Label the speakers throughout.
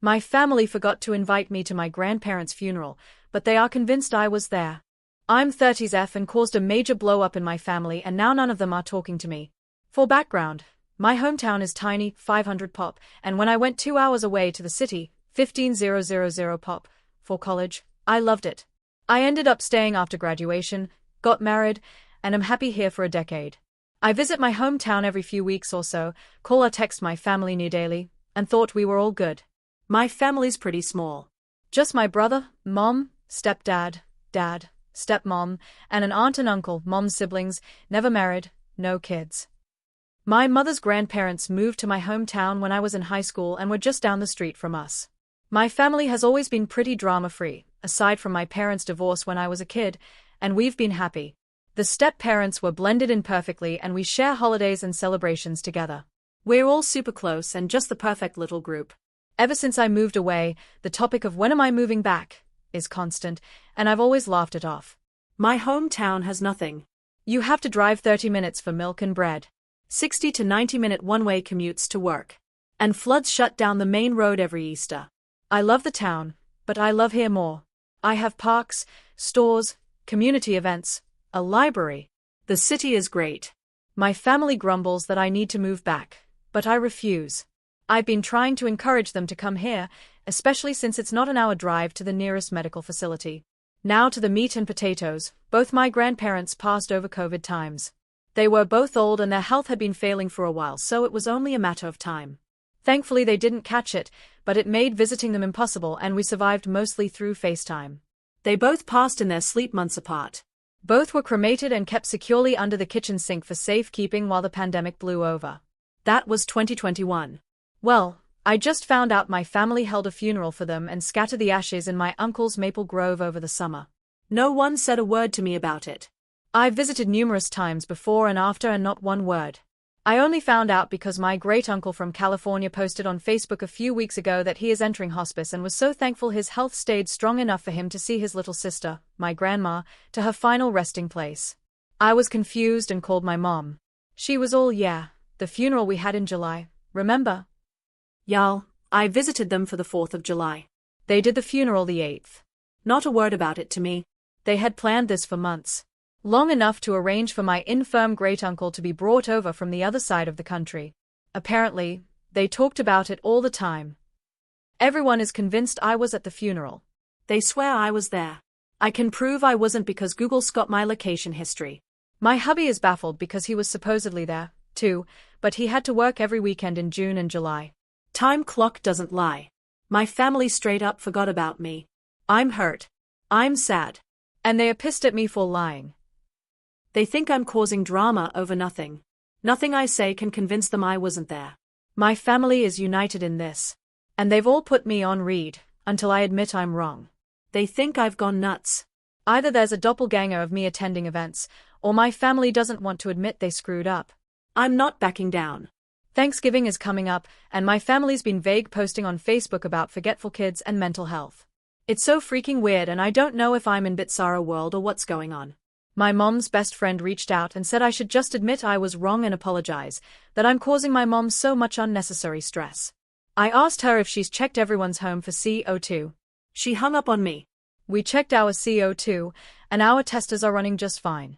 Speaker 1: My family forgot to invite me to my grandparents' funeral, but they are convinced I was there. I'm 30s F and caused a major blow-up in my family, and now none of them are talking to me. For background, my hometown is tiny, 500 pop, and when I went 2 hours away to the city, 15,000 pop, for college, I loved it. I ended up staying after graduation, got married, and am happy here for a decade. I visit my hometown every few weeks or so, call or text my family near daily, and thought we were all good. My family's pretty small. Just my brother, mom, stepdad, dad, stepmom, and an aunt and uncle, mom's siblings, never married, no kids. My mother's grandparents moved to my hometown when I was in high school and were just down the street from us. My family has always been pretty drama-free, aside from my parents' divorce when I was a kid, and we've been happy. The step-parents were blended in perfectly and we share holidays and celebrations together. We're all super close and just the perfect little group. Ever since I moved away, the topic of when am I moving back is constant, and I've always laughed it off. My hometown has nothing. You have to drive 30 minutes for milk and bread. 60 to 90-minute one-way commutes to work. And floods shut down the main road every Easter. I love the town, but I love here more. I have parks, stores, community events, a library. The city is great. My family grumbles that I need to move back, but I refuse. I've been trying to encourage them to come here, especially since it's not an hour drive to the nearest medical facility. Now to the meat and potatoes. Both my grandparents passed over COVID times. They were both old and their health had been failing for a while, so it was only a matter of time. Thankfully they didn't catch it, but it made visiting them impossible and we survived mostly through FaceTime. They both passed in their sleep months apart. Both were cremated and kept securely under the kitchen sink for safekeeping while the pandemic blew over. That was 2021. Well, I just found out my family held a funeral for them and scattered the ashes in my uncle's maple grove over the summer. No one said a word to me about it. I've visited numerous times before and after and not one word. I only found out because my great-uncle from California posted on Facebook a few weeks ago that he is entering hospice and was so thankful his health stayed strong enough for him to see his little sister, my grandma, to her final resting place. I was confused and called my mom. She was all, yeah, the funeral we had in July, remember? Y'all, I visited them for the 4th of July. They did the funeral the 8th. Not a word about it to me. They had planned this for months. Long enough to arrange for my infirm great-uncle to be brought over from the other side of the country. Apparently, they talked about it all the time. Everyone is convinced I was at the funeral. They swear I was there. I can prove I wasn't because Google's got my location history. My hubby is baffled because he was supposedly there, too, but he had to work every weekend in June and July. Time clock doesn't lie. My family straight up forgot about me. I'm hurt. I'm sad. And they are pissed at me for lying. They think I'm causing drama over nothing. Nothing I say can convince them I wasn't there. My family is united in this. And they've all put me on read, until I admit I'm wrong. They think I've gone nuts. Either there's a doppelganger of me attending events, or my family doesn't want to admit they screwed up. I'm not backing down. Thanksgiving is coming up, and my family's been vague posting on Facebook about forgetful kids and mental health. It's so freaking weird and I don't know if I'm in Bitsara world or what's going on. My mom's best friend reached out and said I should just admit I was wrong and apologize, that I'm causing my mom so much unnecessary stress. I asked her if she's checked everyone's home for CO2. She hung up on me. We checked our CO2, and our testers are running just fine.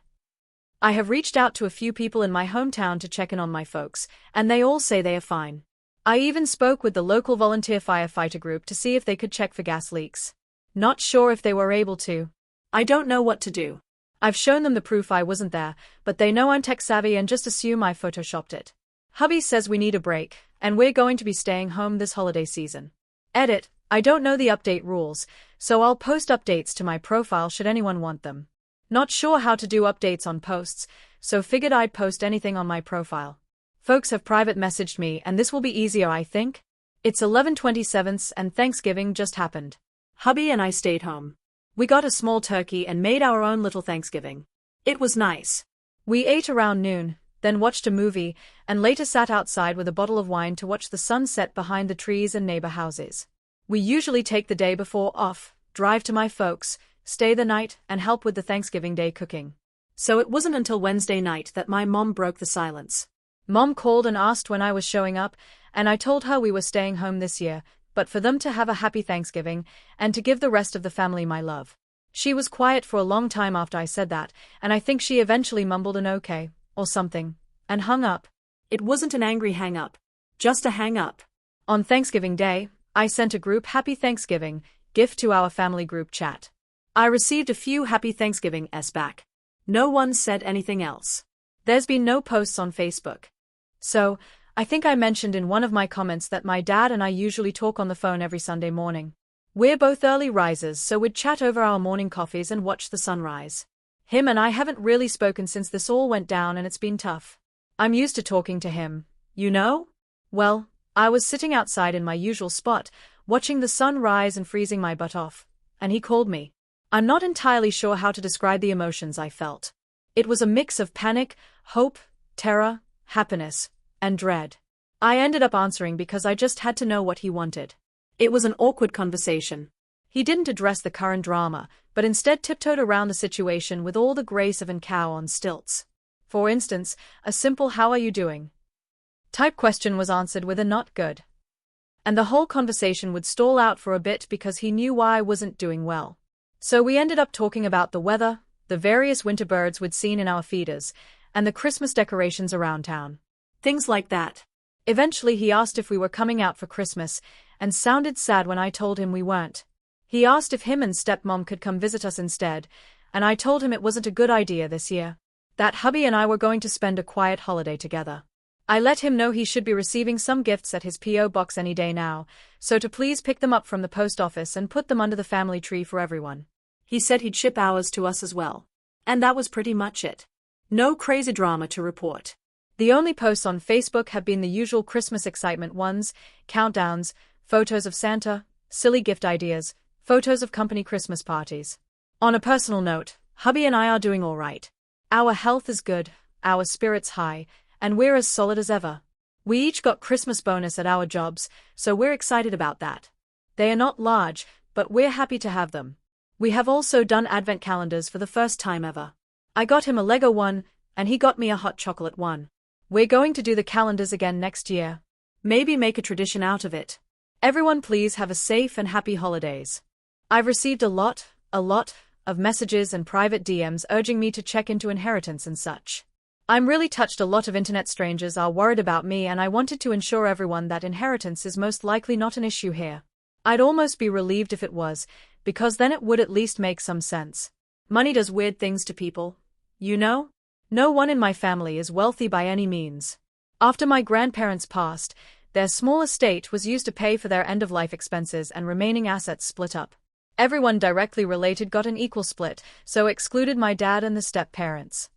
Speaker 1: I have reached out to a few people in my hometown to check in on my folks, and they all say they are fine. I even spoke with the local volunteer firefighter group to see if they could check for gas leaks. Not sure if they were able to. I don't know what to do. I've shown them the proof I wasn't there, but they know I'm tech savvy and just assume I photoshopped it. Hubby says we need a break, and we're going to be staying home this holiday season. Edit, I don't know the update rules, so I'll post updates to my profile should anyone want them. Not sure how to do updates on posts, so figured I'd post anything on my profile. Folks have private messaged me and this will be easier I think. It's 11/27 and Thanksgiving just happened. Hubby and I stayed home. We got a small turkey and made our own little Thanksgiving. It was nice. We ate around noon, then watched a movie, and later sat outside with a bottle of wine to watch the sun set behind the trees and neighbor houses. We usually take the day before off, drive to my folks, stay the night, and help with the Thanksgiving Day cooking. So it wasn't until Wednesday night that my mom broke the silence. Mom called and asked when I was showing up, and I told her we were staying home this year, but for them to have a happy Thanksgiving and to give the rest of the family my love. She was quiet for a long time after I said that, and I think she eventually mumbled an okay, or something, and hung up.
Speaker 2: It wasn't an angry hang-up. Just a hang-up.
Speaker 1: On Thanksgiving Day, I sent a group Happy Thanksgiving gift to our family group chat.
Speaker 2: I received a few Happy Thanksgiving-s back. No one said anything else.
Speaker 1: There's been no posts on Facebook. So, I think I mentioned in one of my comments that my dad and I usually talk on the phone every Sunday morning. We're both early risers, so we'd chat over our morning coffees and watch the sunrise. Him and I haven't really spoken since this all went down, and it's been tough. I'm used to talking to him, you know? Well, I was sitting outside in my usual spot, watching the sun rise and freezing my butt off, and he called me. I'm not entirely sure how to describe the emotions I felt. It was a mix of panic, hope, terror, happiness, and dread. I ended up answering because I just had to know what he wanted.
Speaker 2: It was an awkward conversation.
Speaker 1: He didn't address the current drama, but instead tiptoed around the situation with all the grace of an cow on stilts. For instance, a simple "how are you doing?" type question was answered with a "not good." And the whole conversation would stall out for a bit because he knew why I wasn't doing well. So we ended up talking about the weather, the various winter birds we'd seen in our feeders, and the Christmas decorations around town.
Speaker 2: Things like that.
Speaker 1: Eventually he asked if we were coming out for Christmas, and sounded sad when I told him we weren't. He asked if him and stepmom could come visit us instead, and I told him it wasn't a good idea this year. That hubby and I were going to spend a quiet holiday together. I let him know he should be receiving some gifts at his P.O. box any day now, so to please pick them up from the post office and put them under the family tree for everyone.
Speaker 2: He said he'd ship ours to us as well. And that was pretty much it. No crazy drama to report.
Speaker 1: The only posts on Facebook have been the usual Christmas excitement ones, countdowns, photos of Santa, silly gift ideas, photos of company Christmas parties. On a personal note, hubby and I are doing all right. Our health is good, our spirits high, and we're as solid as ever. We each got Christmas bonus at our jobs, so we're excited about that. They are not large, but we're happy to have them. We have also done advent calendars for the first time ever. I got him a Lego one, and he got me a hot chocolate one. We're going to do the calendars again next year.
Speaker 2: Maybe make a tradition out of it.
Speaker 1: Everyone please have a safe and happy holidays. I've received a lot of messages and private DMs urging me to check into inheritance and such. I'm really touched. A lot of internet strangers are worried about me, and I wanted to ensure everyone that inheritance is most likely not an issue here. I'd almost be relieved if it was, because then it would at least make some sense. Money does weird things to people, you know? No one in my family is wealthy by any means. After my grandparents passed, their small estate was used to pay for their end-of-life expenses, and remaining assets split up. Everyone directly related got an equal split, so excluded my dad and the step-parents.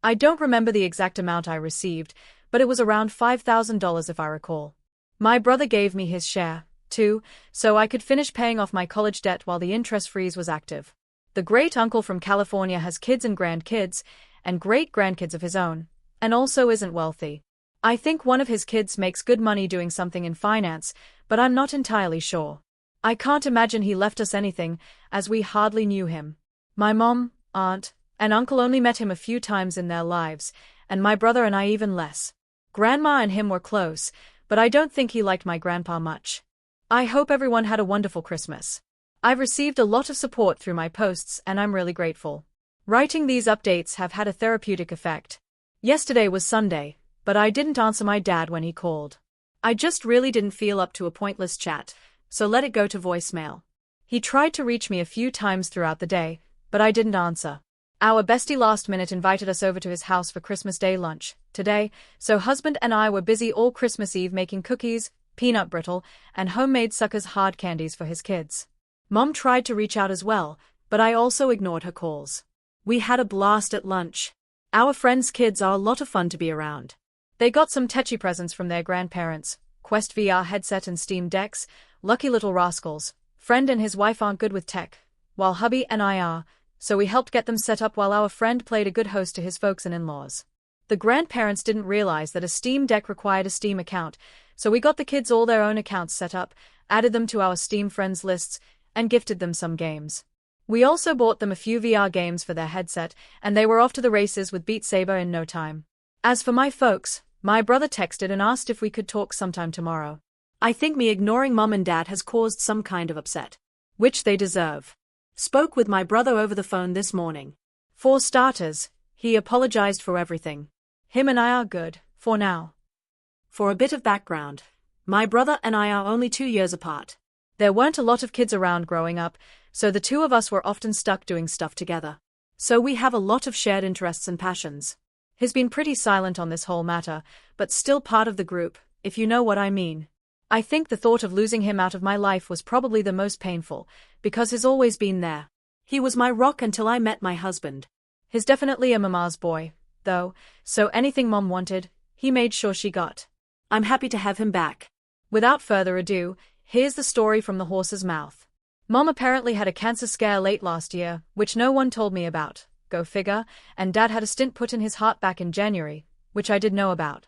Speaker 1: I don't remember the exact amount I received, but it was around $5,000 if I recall. My brother gave me his share, too, so I could finish paying off my college debt while the interest freeze was active. The great-uncle from California has kids and grandkids, and great-grandkids of his own, and also isn't wealthy. I think one of his kids makes good money doing something in finance, but I'm not entirely sure. I can't imagine he left us anything, as we hardly knew him. My mom, aunt, and uncle only met him a few times in their lives, and my brother and I even less. Grandma and him were close, but I don't think he liked my grandpa much. I hope everyone had a wonderful Christmas. I've received a lot of support through my posts, and I'm really grateful. Writing these updates have had a therapeutic effect. Yesterday was Sunday, but I didn't answer my dad when he called. I just really didn't feel up to a pointless chat, so let it go to voicemail. He tried to reach me a few times throughout the day, but I didn't answer. Our bestie last minute invited us over to his house for Christmas Day lunch today, so husband and I were busy all Christmas Eve making cookies, peanut brittle, and homemade Suckers hard candies for his kids. Mom tried to reach out as well, but I also ignored her calls. We had a blast at lunch. Our friends' kids are a lot of fun to be around. They got some tetchy presents from their grandparents, Quest VR headset and Steam decks, lucky little rascals. Friend and his wife aren't good with tech, while hubby and I are, so we helped get them set up while our friend played a good host to his folks and in-laws. The grandparents didn't realize that a Steam Deck required a Steam account, so we got the kids all their own accounts set up, added them to our Steam friends lists, and gifted them some games. We also bought them a few VR games for their headset, and they were off to the races with Beat Saber in no time. As for my folks, my brother texted and asked if we could talk sometime tomorrow.
Speaker 2: I think me ignoring mom and dad has caused some kind of upset.
Speaker 1: Which they deserve.
Speaker 2: Spoke with my brother over the phone this morning.
Speaker 1: For starters, he apologized for everything. Him and I are good, for now.
Speaker 2: For a bit of background, my brother and I are only 2 years apart.
Speaker 1: There weren't a lot of kids around growing up, so the two of us were often stuck doing stuff together.
Speaker 2: So we have a lot of shared interests and passions.
Speaker 1: He's been pretty silent on this whole matter, but still part of the group, if you know what I mean. I think the thought of losing him out of my life was probably the most painful, because he's always been there.
Speaker 2: He was my rock until I met my husband.
Speaker 1: He's definitely a mama's boy, though, so anything mom wanted, he made sure she got.
Speaker 2: I'm happy to have him back.
Speaker 1: Without further ado, here's the story from the horse's mouth. Mom apparently had a cancer scare late last year, which no one told me about, go figure, and dad had a stent put in his heart back in January, which I did know about.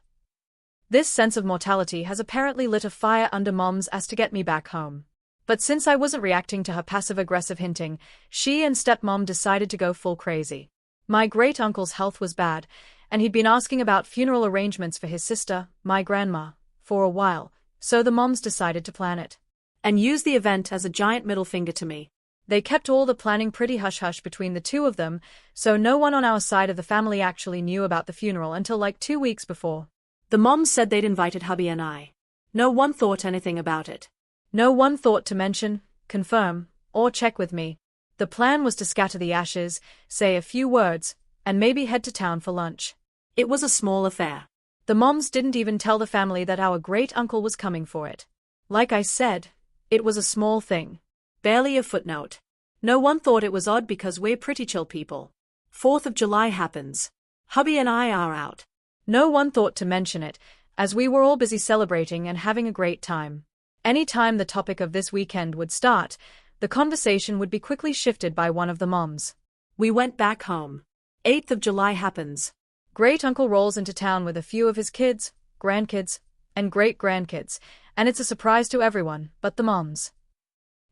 Speaker 1: This sense of mortality has apparently lit a fire under mom's ass to get me back home. But since I wasn't reacting to her passive-aggressive hinting, she and stepmom decided to go full crazy. My great-uncle's health was bad, and he'd been asking about funeral arrangements for his sister, my grandma, for a while, so the moms decided to plan it.
Speaker 2: And use the event as a giant middle finger to me.
Speaker 1: They kept all the planning pretty hush-hush between the two of them, so no one on our side of the family actually knew about the funeral until like 2 weeks before.
Speaker 2: The moms said they'd invited hubby and I. No one thought anything about it.
Speaker 1: No one thought to mention, confirm, or check with me. The plan was to scatter the ashes, say a few words, and maybe head to town for lunch.
Speaker 2: It was a small affair.
Speaker 1: The moms didn't even tell the family that our great-uncle was coming for it. Like I said, it was a small thing.
Speaker 2: Barely a footnote. No one thought it was odd because we're pretty chill people. 4th of July happens. Hubby and I are out.
Speaker 1: No one thought to mention it, as we were all busy celebrating and having a great time. Any time the topic of this weekend would start, the conversation would be quickly shifted by one of the moms.
Speaker 2: We went back home. 8th of July happens.
Speaker 1: Great-uncle rolls into town with a few of his kids, grandkids, and great-grandkids, and it's a surprise to everyone but the moms.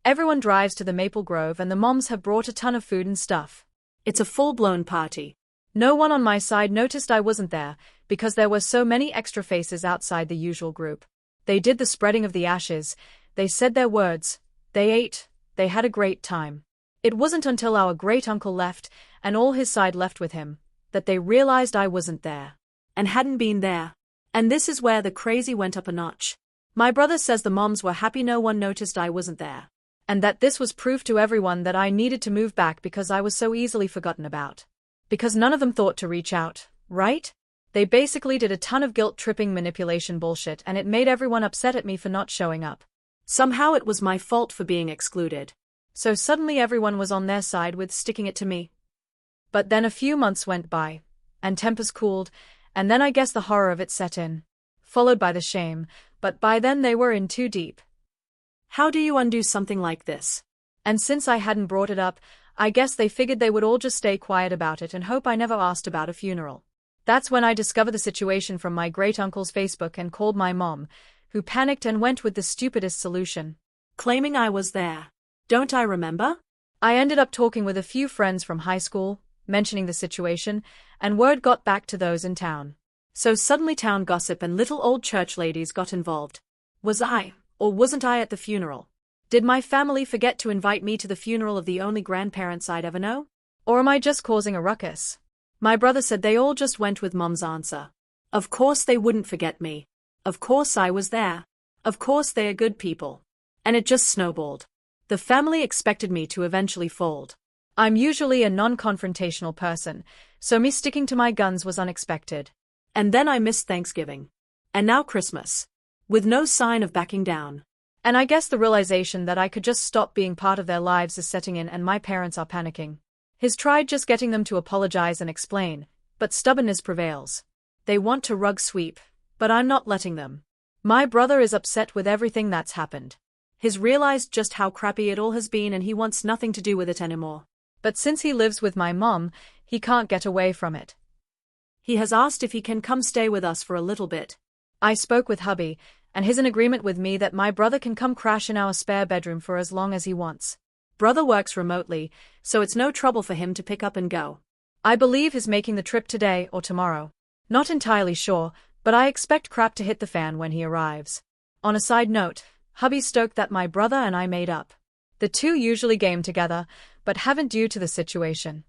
Speaker 1: Everyone drives to the Maple Grove and the moms have brought a ton of food and stuff.
Speaker 2: It's a full-blown party.
Speaker 1: No one on my side noticed I wasn't there, because there were so many extra faces outside the usual group. They did the spreading of the ashes, they said their words, they ate, they had a great time. It wasn't until our great-uncle left, and all his side left with him, that they realized I wasn't there.
Speaker 2: And hadn't been there. And this is where the crazy went up a notch.
Speaker 1: My brother says the moms were happy no one noticed I wasn't there. And that this was proof to everyone that I needed to move back because I was so easily forgotten about. Because none of them thought to reach out, right? They basically did a ton of guilt-tripping manipulation bullshit and it made everyone upset at me for not showing up.
Speaker 2: Somehow it was my fault for being excluded.
Speaker 1: So suddenly everyone was on their side with sticking it to me. But then a few months went by, and tempers cooled, and then I guess the horror of it set in. Followed by the shame, but by then they were in too deep.
Speaker 2: How do you undo something like this?
Speaker 1: And since I hadn't brought it up, I guess they figured they would all just stay quiet about it and hope I never asked about a funeral. That's when I discovered the situation from my great-uncle's Facebook and called my mom, who panicked and went with the stupidest solution.
Speaker 2: Claiming I was there. Don't I remember?
Speaker 1: I ended up talking with a few friends from high school, mentioning the situation, and word got back to those in town.
Speaker 2: So suddenly town gossip and little old church ladies got involved. Was I, or wasn't I at the funeral? Did my family forget to invite me to the funeral of the only grandparents I'd ever know?
Speaker 1: Or am I just causing a ruckus? My brother said they all just went with Mom's answer.
Speaker 2: Of course they wouldn't forget me. Of course I was there. Of course they are good people. And it just snowballed. The family expected me to eventually fold.
Speaker 1: I'm usually a non-confrontational person, so me sticking to my guns was unexpected.
Speaker 2: And then I missed Thanksgiving. And now Christmas. With no sign of backing down.
Speaker 1: And I guess the realization that I could just stop being part of their lives is setting in and my parents are panicking. He's tried just getting them to apologize and explain, but stubbornness prevails. They want to rug sweep, but I'm not letting them. My brother is upset with everything that's happened. He's realized just how crappy it all has been and he wants nothing to do with it anymore. But since he lives with my mom, he can't get away from it.
Speaker 2: He has asked if he can come stay with us for a little bit.
Speaker 1: I spoke with hubby, and he's in agreement with me that my brother can come crash in our spare bedroom for as long as he wants. Brother works remotely, so it's no trouble for him to pick up and go. I believe he's making the trip today or tomorrow. Not entirely sure, but I expect crap to hit the fan when he arrives. On a side note, hubby's stoked that my brother and I made up. The two usually game together, but haven't due to the situation.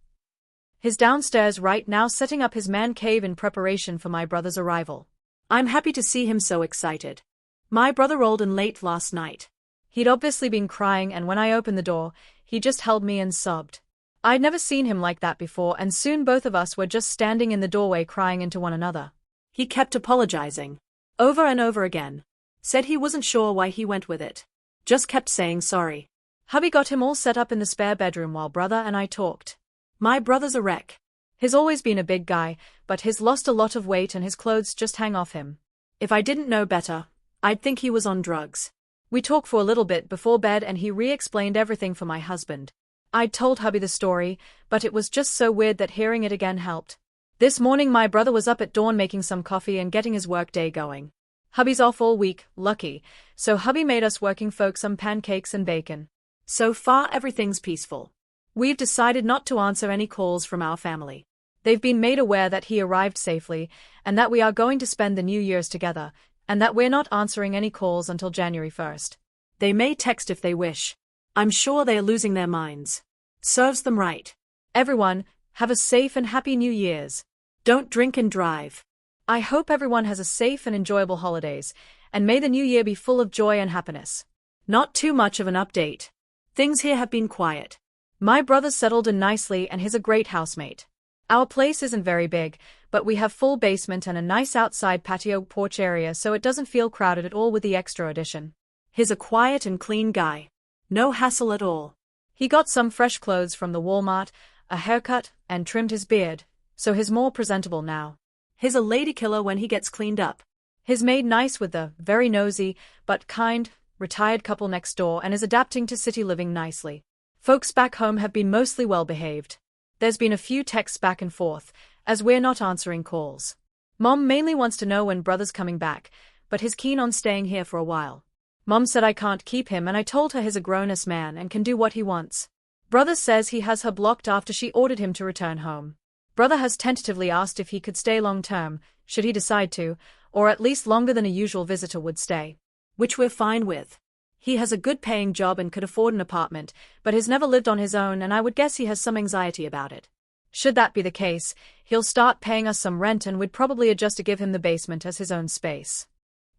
Speaker 1: He's downstairs right now setting up his man cave in preparation for my brother's arrival.
Speaker 2: I'm happy to see him so excited. My brother rolled in late last night.
Speaker 1: He'd obviously been crying, and when I opened the door, he just held me and sobbed. I'd never seen him like that before, and soon both of us were just standing in the doorway crying into one another.
Speaker 2: He kept apologizing. Over and over again. Said he wasn't sure why he went with it. Just kept saying sorry.
Speaker 1: Hubby got him all set up in the spare bedroom while brother and I talked.
Speaker 2: My brother's a wreck.
Speaker 1: He's always been a big guy, but he's lost a lot of weight and his clothes just hang off him.
Speaker 2: If I didn't know better, I'd think he was on drugs.
Speaker 1: We talked for a little bit before bed and he re-explained everything for my husband. I'd told hubby the story, but it was just so weird that hearing it again helped. This morning my brother was up at dawn making some coffee and getting his work day going. Hubby's off all week, lucky, so hubby made us working folk some pancakes and bacon.
Speaker 2: So far everything's peaceful.
Speaker 1: We've decided not to answer any calls from our family. They've been made aware that he arrived safely, and that we are going to spend the New Year's together, and that we're not answering any calls until January 1st.
Speaker 2: They may text if they wish. I'm sure they are losing their minds. Serves them right.
Speaker 1: Everyone, have a safe and happy New Year's.
Speaker 2: Don't drink and drive.
Speaker 1: I hope everyone has a safe and enjoyable holidays, and may the new year be full of joy and happiness.
Speaker 2: Not too much of an update. Things here have been quiet.
Speaker 1: My brother's settled in nicely and he's a great housemate. Our place isn't very big, but we have full basement and a nice outside patio porch area so it doesn't feel crowded at all with the extra addition.
Speaker 2: He's a quiet and clean guy. No hassle at all.
Speaker 1: He got some fresh clothes from the Walmart, a haircut, and trimmed his beard, so he's more presentable now.
Speaker 2: He's a lady killer when he gets cleaned up.
Speaker 1: He's made nice with the very nosy, but kind, retired couple next door and is adapting to city living nicely. Folks back home have been mostly well behaved. There's been a few texts back and forth, as we're not answering calls. Mom mainly wants to know when brother's coming back, but he's keen on staying here for a while. Mom said I can't keep him and I told her he's a grown-ass man and can do what he wants. Brother says he has her blocked after she ordered him to return home. Brother has tentatively asked if he could stay long-term, should he decide to, or at least longer than a usual visitor would stay.
Speaker 2: Which we're fine with. He has a good-paying job and could afford an apartment, but has never lived on his own and I would guess he has some anxiety about it.
Speaker 1: Should that be the case, he'll start paying us some rent and we'd probably adjust to give him the basement as his own space.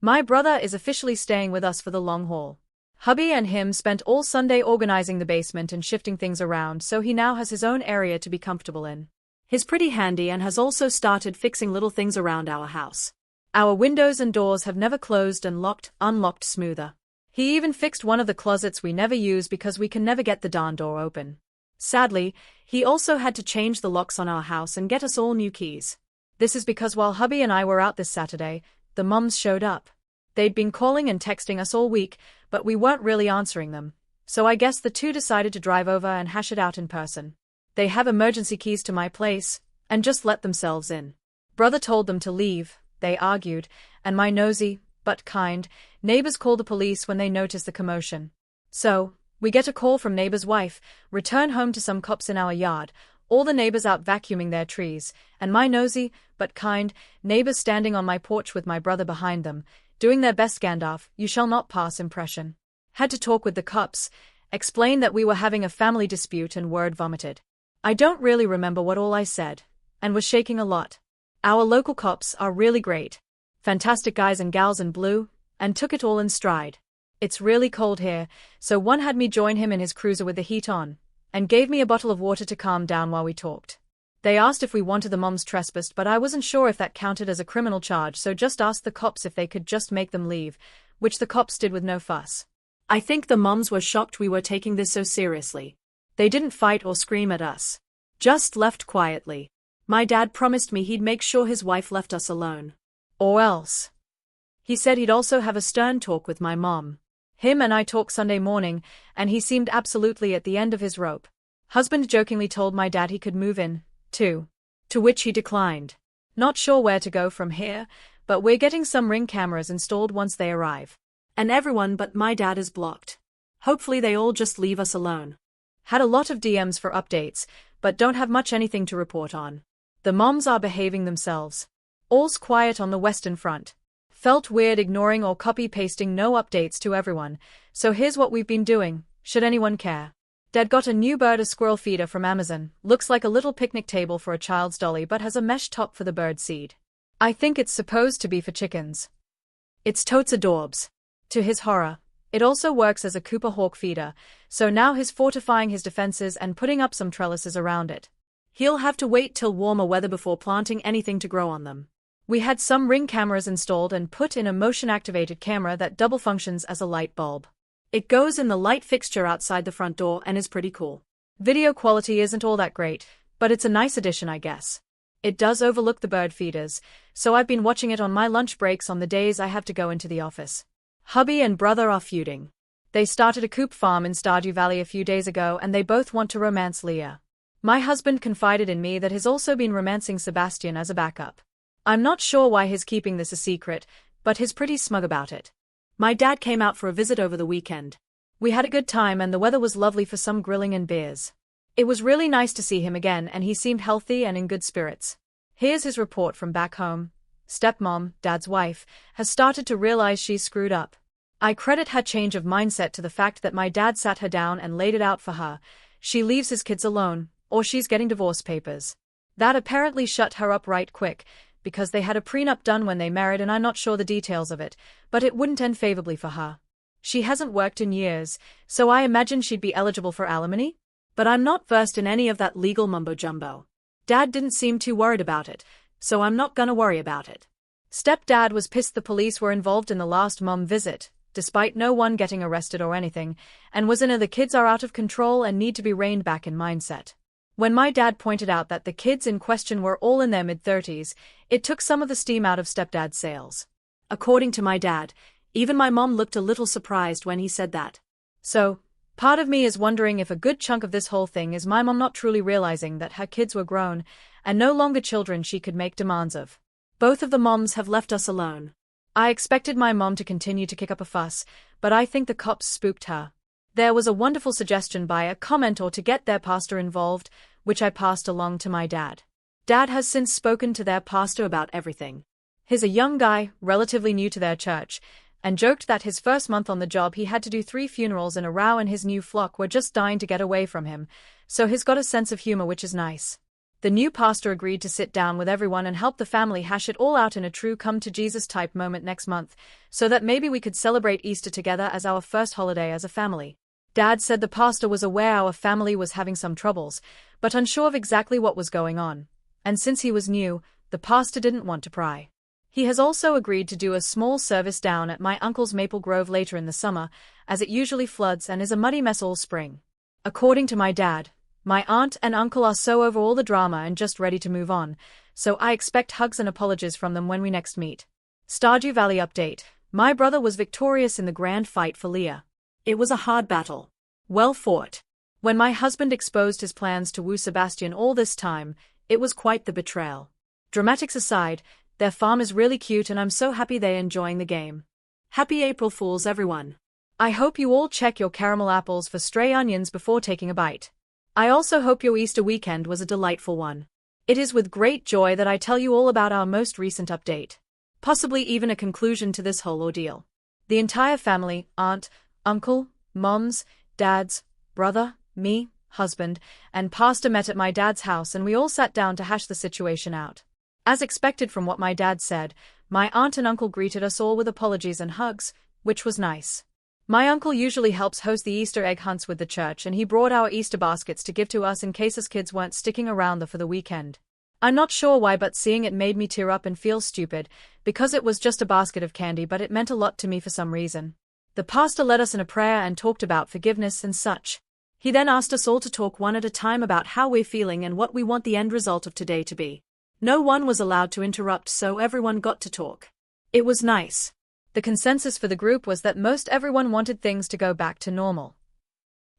Speaker 1: My brother is officially staying with us for the long haul. Hubby and him spent all Sunday organizing the basement and shifting things around so he now has his own area to be comfortable in.
Speaker 2: He's pretty handy and has also started fixing little things around our house.
Speaker 1: Our windows and doors have never closed and unlocked smoother. He even fixed one of the closets we never use because we can never get the darn door open. Sadly, he also had to change the locks on our house and get us all new keys. This is because while hubby and I were out this Saturday, the mums showed up. They'd been calling and texting us all week, but we weren't really answering them, so I guess the two decided to drive over and hash it out in person. They have emergency keys to my place, and just let themselves in. Brother told them to leave, they argued, and my nosy, but kind, neighbors called the police when they noticed the commotion. So, we get a call from neighbor's wife, return home to some cops in our yard, all the neighbors out vacuuming their trees, and my nosy, but kind, neighbors standing on my porch with my brother behind them, doing their best Gandalf, you shall not pass impression. Had to talk with the cops, explained that we were having a family dispute and word vomited. I don't really remember what all I said, and was shaking a lot. Our local cops are really great. Fantastic guys and gals in blue, and took it all in stride. It's really cold here, so one had me join him in his cruiser with the heat on, and gave me a bottle of water to calm down while we talked. They asked if we wanted the moms trespassed, but I wasn't sure if that counted as a criminal charge, so just asked the cops if they could just make them leave, which the cops did with no fuss.
Speaker 2: I think the moms were shocked we were taking this so seriously. They didn't fight or scream at us. Just left quietly. My dad promised me he'd make sure his wife left us alone.
Speaker 1: Or else. He said he'd also have a stern talk with my mom. Him and I talked Sunday morning, and he seemed absolutely at the end of his rope. Husband jokingly told my dad he could move in, too. To which he declined. Not sure where to go from here, but we're getting some Ring cameras installed once they arrive.
Speaker 2: And everyone but my dad is blocked. Hopefully they all just leave us alone.
Speaker 1: Had a lot of DMs for updates, but don't have much anything to report on. The moms are behaving themselves. All's quiet on the Western Front. Felt weird ignoring or copy-pasting no updates to everyone, so here's what we've been doing, should anyone care. Dad got a new bird a squirrel feeder from Amazon, looks like a little picnic table for a child's dolly but has a mesh top for the bird seed. I think it's supposed to be for chickens. It's totes adorbs. To his horror, it also works as a Cooper hawk feeder, so now he's fortifying his defenses and putting up some trellises around it. He'll have to wait till warmer weather before planting anything to grow on them. We had some Ring cameras installed and put in a motion-activated camera that double functions as a light bulb. It goes in the light fixture outside the front door and is pretty cool. Video quality isn't all that great, but it's a nice addition, I guess. It does overlook the bird feeders, so I've been watching it on my lunch breaks on the days I have to go into the office. Hubby and brother are feuding. They started a coop farm in Stardew Valley a few days ago and they both want to romance Leah. My husband confided in me that he's also been romancing Sebastian as a backup. I'm not sure why he's keeping this a secret, but he's pretty smug about it. My dad came out for a visit over the weekend. We had a good time and the weather was lovely for some grilling and beers. It was really nice to see him again and he seemed healthy and in good spirits. Here's his report from back home. Stepmom, Dad's wife, has started to realize she's screwed up. I credit her change of mindset to the fact that my dad sat her down and laid it out for her. She leaves his kids alone, or she's getting divorce papers. That apparently shut her up right quick, because they had a prenup done when they married and I'm not sure the details of it, but it wouldn't end favorably for her. She hasn't worked in years, so I imagine she'd be eligible for alimony? But I'm not versed in any of that legal mumbo-jumbo. Dad didn't seem too worried about it, so I'm not gonna worry about it. Stepdad was pissed the police were involved in the last mom visit, despite no one getting arrested or anything, and was in a the kids are out of control and need to be reined back in mindset. When my dad pointed out that the kids in question were all in their mid-30s, it took some of the steam out of stepdad's sails. According to my dad, even my mom looked a little surprised when he said that. So, part of me is wondering if a good chunk of this whole thing is my mom not truly realizing that her kids were grown, and no longer children she could make demands of. Both of the moms have left us alone. I expected my mom to continue to kick up a fuss, but I think the cops spooked her. There was a wonderful suggestion by a commenter to get their pastor involved, which I passed along to my dad. Dad has since spoken to their pastor about everything. He's a young guy, relatively new to their church, and joked that his first month on the job he had to do 3 funerals in a row and his new flock were just dying to get away from him, so he's got a sense of humor which is nice. The new pastor agreed to sit down with everyone and help the family hash it all out in a true come-to-Jesus type moment next month, so that maybe we could celebrate Easter together as our first holiday as a family. Dad said the pastor was aware our family was having some troubles, but unsure of exactly what was going on, and since he was new, the pastor didn't want to pry. He has also agreed to do a small service down at my uncle's Maple Grove later in the summer, as it usually floods and is a muddy mess all spring. According to my dad, my aunt and uncle are so over all the drama and just ready to move on, so I expect hugs and apologies from them when we next meet. Stardew Valley update. My brother was victorious in the grand fight for Leah. It was a hard battle. Well fought. When my husband exposed his plans to woo Sebastian all this time, it was quite the betrayal. Dramatics aside, their farm is really cute and I'm so happy they're enjoying the game. Happy April Fools, everyone. I hope you all check your caramel apples for stray onions before taking a bite. I also hope your Easter weekend was a delightful one. It is with great joy that I tell you all about our most recent update. Possibly even a conclusion to this whole ordeal. The entire family, aunt, uncle, moms, dads, brother, me, husband, and pastor met at my dad's house and we all sat down to hash the situation out. As expected from what my dad said, my aunt and uncle greeted us all with apologies and hugs, which was nice. My uncle usually helps host the Easter egg hunts with the church and he brought our Easter baskets to give to us in case us kids weren't sticking around for the weekend. I'm not sure why, but seeing it made me tear up and feel stupid, because it was just a basket of candy, but it meant a lot to me for some reason. The pastor led us in a prayer and talked about forgiveness and such. He then asked us all to talk one at a time about how we're feeling and what we want the end result of today to be. No one was allowed to interrupt, so everyone got to talk. It was nice. The consensus for the group was that most everyone wanted things to go back to normal.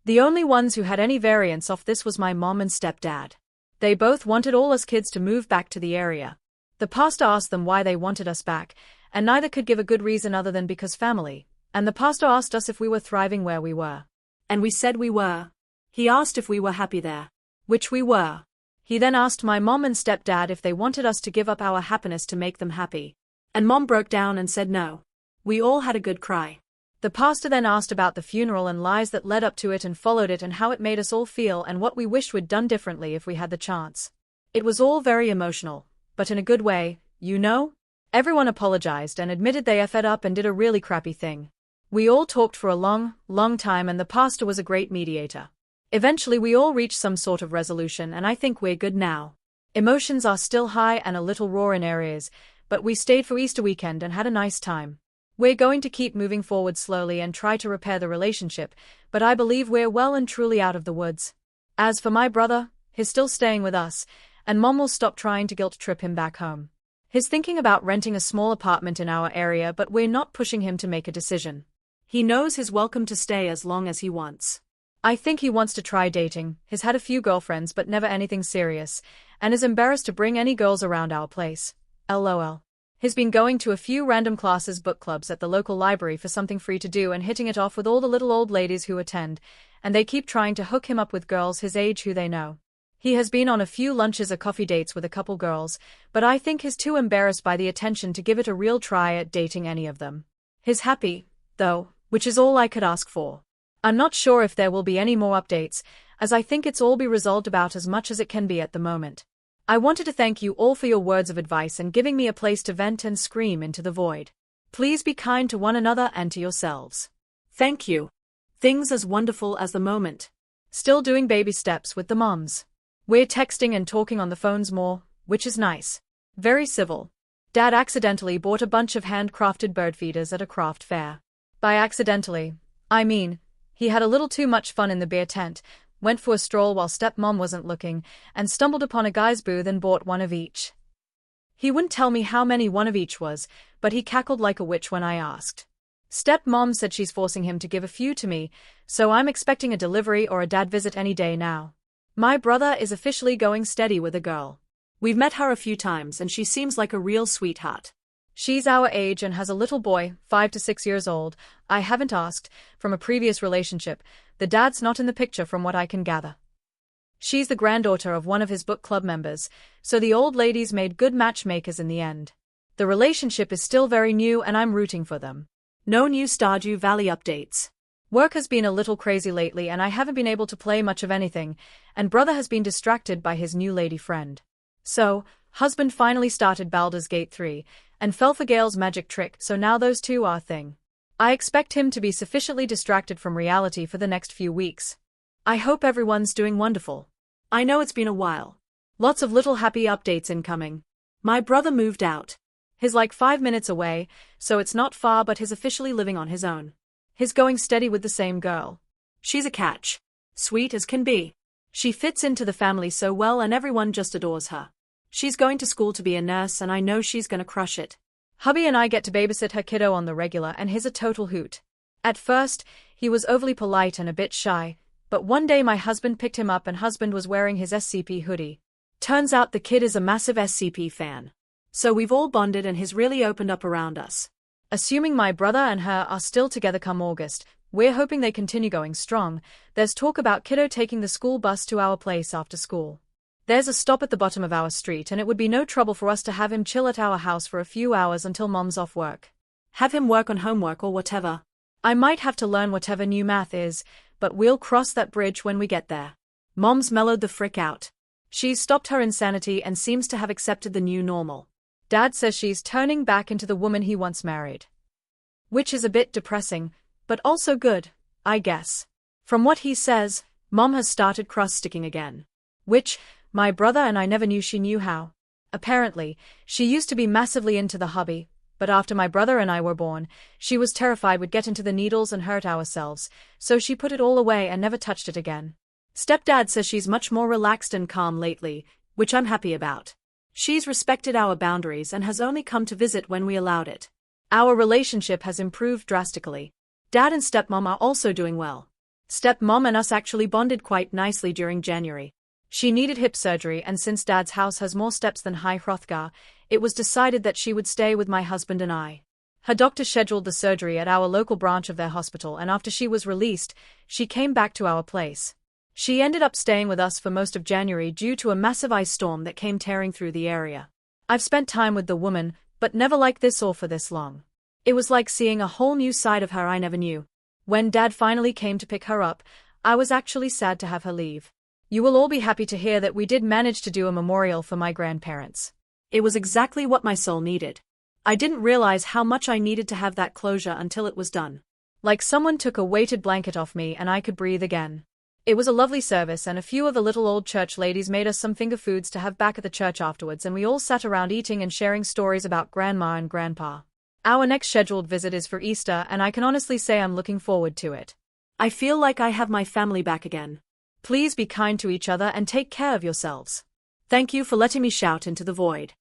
Speaker 1: The only ones who had any variance off this was my mom and stepdad. They both wanted all us kids to move back to the area. The pastor asked them why they wanted us back, and neither could give a good reason other than because family, and the pastor asked us if we were thriving where we were. And we said we were. He asked if we were happy there, which we were. He then asked my mom and stepdad if they wanted us to give up our happiness to make them happy.
Speaker 2: And Mom broke down and said no. We all had a good cry.
Speaker 1: The pastor then asked about the funeral and lies that led up to it and followed it and how it made us all feel and what we wished we'd done differently if we had the chance. It was all very emotional, but in a good way, you know? Everyone apologized and admitted they effed up and did a really crappy thing. We all talked for a long, long time and the pastor was a great mediator. Eventually we all reached some sort of resolution and I think we're good now. Emotions are still high and a little raw in areas, but we stayed for Easter weekend and had a nice time. We're going to keep moving forward slowly and try to repair the relationship, but I believe we're well and truly out of the woods. As for my brother, he's still staying with us, and Mom will stop trying to guilt trip him back home. He's thinking about renting a small apartment in our area, but we're not pushing him to make a decision.
Speaker 2: He knows he's welcome to stay as long as he wants.
Speaker 1: I think he wants to try dating. He's had a few girlfriends but never anything serious, and is embarrassed to bring any girls around our place. LOL. He's been going to a few random classes, book clubs at the local library for something free to do and hitting it off with all the little old ladies who attend, and they keep trying to hook him up with girls his age who they know. He has been on a few lunches or coffee dates with a couple girls, but I think he's too embarrassed by the attention to give it a real try at dating any of them. He's happy, though, which is all I could ask for. I'm not sure if there will be any more updates, as I think it's all be resolved about as much as it can be at the moment. I wanted to thank you all for your words of advice and giving me a place to vent and scream into the void. Please be kind to one another and to yourselves.
Speaker 2: Thank you. Things as wonderful as the moment.
Speaker 1: Still doing baby steps with the moms. We're texting and talking on the phones more, which is nice. Very civil. Dad accidentally bought a bunch of handcrafted bird feeders at a craft fair. By accidentally, I mean, he had a little too much fun in the beer tent, went for a stroll while stepmom wasn't looking, and stumbled upon a guy's booth and bought one of each. He wouldn't tell me how many one of each was, but he cackled like a witch when I asked. Stepmom said she's forcing him to give a few to me, so I'm expecting a delivery or a dad visit any day now. My brother is officially going steady with a girl.
Speaker 2: We've met her a few times and she seems like a real sweetheart.
Speaker 1: She's our age and has a little boy, 5 to 6 years old. I haven't asked, from a previous relationship. The dad's not in the picture from what I can gather. She's the granddaughter of one of his book club members, so the old ladies made good matchmakers in the end. The relationship is still very new and I'm rooting for them.
Speaker 2: No new Stardew Valley updates.
Speaker 1: Work has been a little crazy lately and I haven't been able to play much of anything, and brother has been distracted by his new lady friend. So, husband finally started Baldur's Gate 3, and fell for Gale's magic trick, so now those two are a thing. I expect him to be sufficiently distracted from reality for the next few weeks. I hope everyone's doing wonderful.
Speaker 2: I know it's been a while.
Speaker 1: Lots of little happy updates incoming.
Speaker 2: My brother moved out.
Speaker 1: He's like 5 minutes away, so it's not far, but he's officially living on his own. He's going steady with the same girl.
Speaker 2: She's a catch. Sweet as can be. She fits into the family so well and everyone just adores her. She's going to school to be a nurse and I know she's gonna crush it.
Speaker 1: Hubby and I get to babysit her kiddo on the regular and he's a total hoot. At first, he was overly polite and a bit shy, but one day my husband picked him up and husband was wearing his SCP hoodie. Turns out the kid is a massive SCP fan.
Speaker 2: So we've all bonded and he's really opened up around us.
Speaker 1: Assuming my brother and her are still together come August, we're hoping they continue going strong. There's talk about kiddo taking the school bus to our place after school. There's a stop at the bottom of our street and it would be no trouble for us to have him chill at our house for a few hours until mom's off work.
Speaker 2: Have him work on homework or whatever.
Speaker 1: I might have to learn whatever new math is, but we'll cross that bridge when we get there.
Speaker 2: Mom's mellowed the frick out.
Speaker 1: She's stopped her insanity and seems to have accepted the new normal. Dad says she's turning back into the woman he once married. Which is a bit depressing, but also good, I guess. From what he says, Mom has started cross-sticking again. Which, my brother and I never knew she knew how. Apparently, she used to be massively into the hobby, but after my brother and I were born, she was terrified we'd get into the needles and hurt ourselves, so she put it all away and never touched it again. Stepdad says she's much more relaxed and calm lately, which I'm happy about. She's respected our boundaries and has only come to visit when we allowed it. Our relationship has improved drastically. Dad and stepmom are also doing well. Stepmom and us actually bonded quite nicely during January. She needed hip surgery and since Dad's house has more steps than High Hrothgar, it was decided that she would stay with my husband and I. Her doctor scheduled the surgery at our local branch of their hospital and after she was released, she came back to our place. She ended up staying with us for most of January due to a massive ice storm that came tearing through the area. I've spent time with the woman, But never like this or for this long. It was like seeing a whole new side of her I never knew. When Dad finally came to pick her up, I was actually sad to have her leave. You will all be happy to hear that we did manage to do a memorial for my grandparents.
Speaker 2: It was exactly what my soul needed. I didn't realize how much I needed to have that closure until it was done.
Speaker 1: Like someone took a weighted blanket off me and I could breathe again. It was a lovely service, and a few of the little old church ladies made us some finger foods to have back at the church afterwards, and we all sat around eating and sharing stories about Grandma and Grandpa. Our next scheduled visit is for Easter, and I can honestly say I'm looking forward to it.
Speaker 2: I feel like I have my family back again.
Speaker 1: Please be kind to each other and take care of yourselves.
Speaker 2: Thank you for letting me shout into the void.